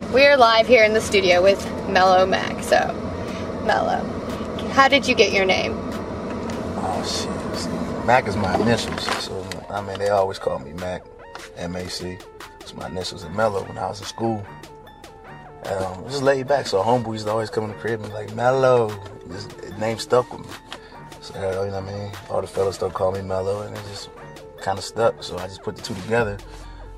We're live here in the studio with Mello Mac. So, Mello, how did you get your name? Oh, shit. See, Mac is my initials. So, I mean, they always call me Mac, M-A-C. It's my initials. And Mello, when I was in school, just laid back. So, homeboy used to always come in the crib and be like, Mello. His name stuck with me. So, you know what I mean? All the fellas started calling me Mello, and it just kind of stuck. So, I just put the two together.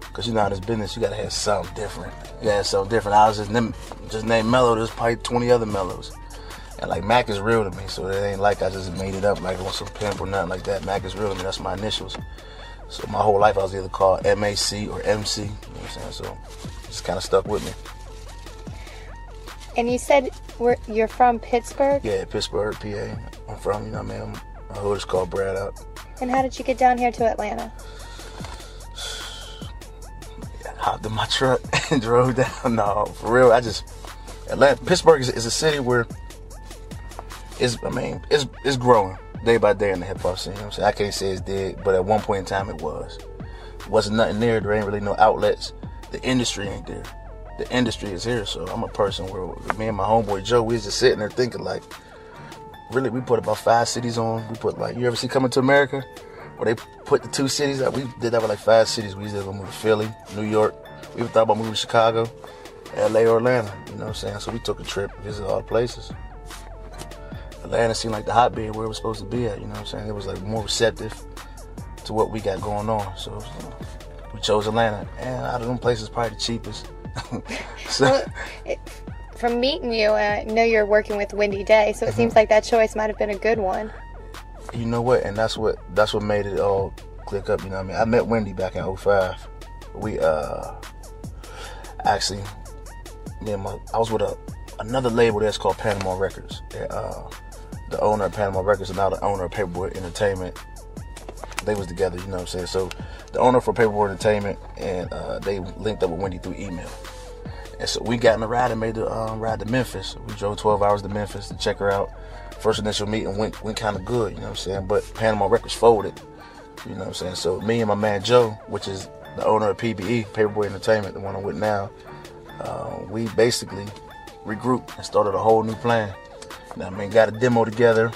Because you know, in this business, you got to have something different. You got to have something different. I was just named Mello. There's probably 20 other Mellos. And like, Mac is real to me. So it ain't like I just made it up like on some pimp or nothing like that. Mac is real to me. That's my initials. So my whole life, I was either called M-A-C or MC. You know what I'm saying? So it just kind of stuck with me. And you said you're from Pittsburgh? Yeah, Pittsburgh, PA. I'm from, you know what I mean? My hood is called Brad Out. And how did you get down here to Atlanta? Hopped in my truck and drove down. No, for real. Pittsburgh is a city where it's growing day by day in the hip hop scene. You know what I'm saying? I can't say it's dead, but at one point in time it was. Wasn't nothing there. There ain't really no outlets. The industry ain't there. The industry is here. So I'm a person where me and my homeboy Joe, we was just sitting there thinking like, really, we put about 5 cities on. We put like, you ever see Coming to America? Where they put the 2 cities out. We did that with like 5 cities. We either gonna move to Philly, New York. We even thought about moving to Chicago, LA, or Atlanta. You know what I'm saying? So we took a trip, visited all the places. Atlanta seemed like the hotbed where it was supposed to be at. You know what I'm saying? It was like more receptive to what we got going on. So we chose Atlanta. And out of them places, probably the cheapest. So, from meeting you, I know you're working with Wendy Day, so it seems like that choice might have been a good one. You know what? And that's what made it all click up. You know what I mean? I met Wendy back in 2005. We actually, I was with another label that's called Panama Records. The owner of Panama Records and now the owner of Paperboy Entertainment, they was together. You know what I'm saying? So the owner for Paperboy Entertainment and they linked up with Wendy through email. And so we got in the ride and made the ride to Memphis. We drove 12 hours to Memphis to check her out. First initial meeting went kind of good, you know what I'm saying? But Panama Records folded, you know what I'm saying? So me and my man Joe, which is the owner of PBE, Paperboy Entertainment, the one I'm with now, we basically regrouped and started a whole new plan. You know what I mean? Got a demo together,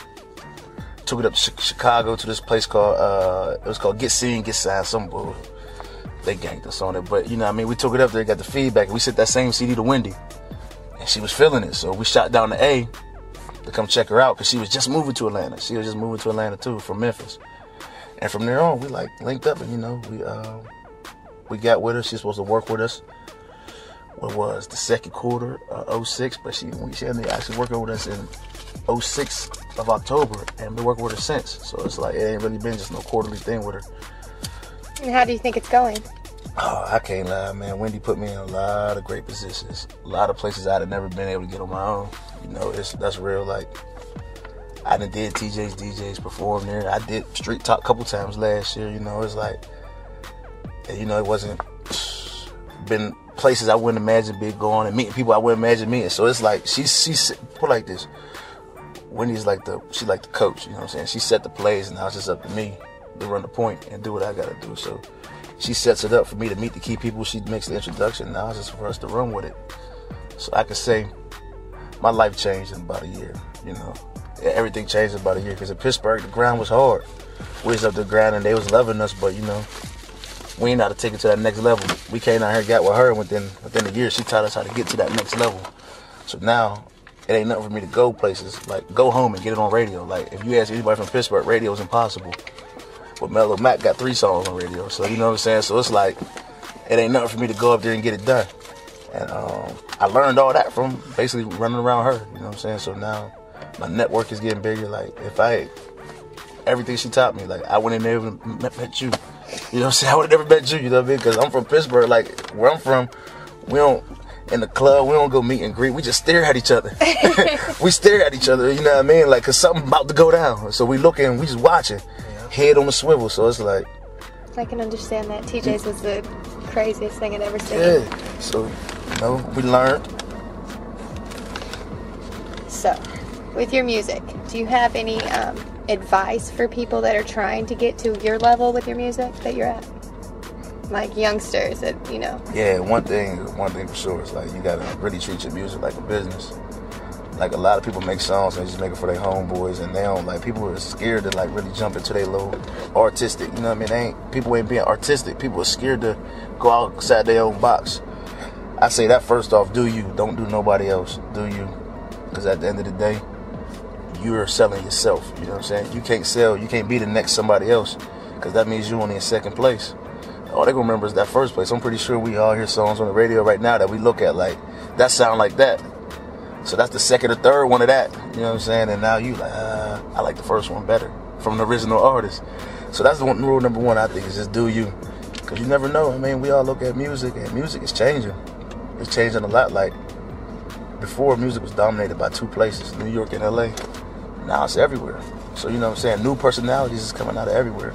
took it up to Chicago to this place called, it was called Get Seen, Get Signed, some bull. They ganked us on it, but you know what I mean? We took it up there, got the feedback, and we sent that same CD to Wendy. And she was feeling it, so we shot down to A to come check her out because she was just moving to Atlanta. She was just moving to Atlanta too from Memphis. And from there on, we like linked up and you know, we got with her. She's supposed to work with us. What was the second quarter, 06, but she ended up actually working with us in 06 of October and been working with her since. So it's like, it ain't really been just no quarterly thing with her. And how do you think it's going? Oh, I can't lie, man. Wendy put me in a lot of great positions. A lot of places I'd have never been able to get on my own. You know, that's real. Like, I done did TJ's DJs perform there. I did Street Talk a couple times last year. You know, it's like, you know, it wasn't been places I wouldn't imagine being going and meeting people I wouldn't imagine meeting. So it's like she's put like this. Wendy's like the coach. You know what I'm saying? She set the plays, and now it's just up to me to run the point and do what I gotta do. So she sets it up for me to meet the key people. She makes the introduction. Now it's just for us to run with it. So I could say my life changed in about a year. You know, everything changed in about a year because in Pittsburgh the grind was hard. We was up the grind and they was loving us, but you know, we ain't know how to take it to that next level. We came out here and got with her, and within a year she taught us how to get to that next level. So now it ain't nothing for me to go places, like go home and get it on radio. Like if you ask anybody from Pittsburgh, radio is impossible. But Mello Mac got 3 songs on radio, so you know what I'm saying? So it's like, it ain't nothing for me to go up there and get it done. And I learned all that from basically running around her, you know what I'm saying? So now my network is getting bigger. Like everything she taught me, like I wouldn't have never met you. You know what I'm saying? I would have never met you, you know what I mean? Because I'm from Pittsburgh, like where I'm from, we don't, in the club, we don't go meet and greet. We just stare at each other. We stare at each other, you know what I mean? Like, because something about to go down. So we looking, we just watching. Head on the swivel, so it's like, I can understand that. TJ's was the craziest thing I'd ever seen. Yeah, so, you know, we learned. So, with your music, do you have any advice for people that are trying to get to your level with your music that you're at? like youngsters that, you know. Yeah, one thing for sure is like you gotta really treat your music like a business. Like a lot of people make songs and they just make it for their homeboys, and they don't, like, people are scared to like really jump into their little artistic, you know what I mean? People ain't being artistic. People are scared to go outside their own box. I say that first off, do you, don't do nobody else, do you? Because at the end of the day, you're selling yourself, you know what I'm saying? You can't be the next somebody else, because that means you're only in second place. All they gonna remember is that first place. I'm pretty sure we all hear songs on the radio right now that we look at like, that sound like that. So that's the second or third one of that, you know what I'm saying? And now you like, I like the first one better from the original artist. So that's the rule number one, I think, is just do you. Because you never know. I mean, we all look at music, and music is changing. It's changing a lot. Like, before, music was dominated by two places, New York and LA. Now it's everywhere. So, you know what I'm saying? New personalities is coming out of everywhere.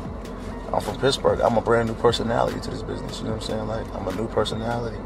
I'm from Pittsburgh. I'm a brand new personality to this business, you know what I'm saying? Like, I'm a new personality.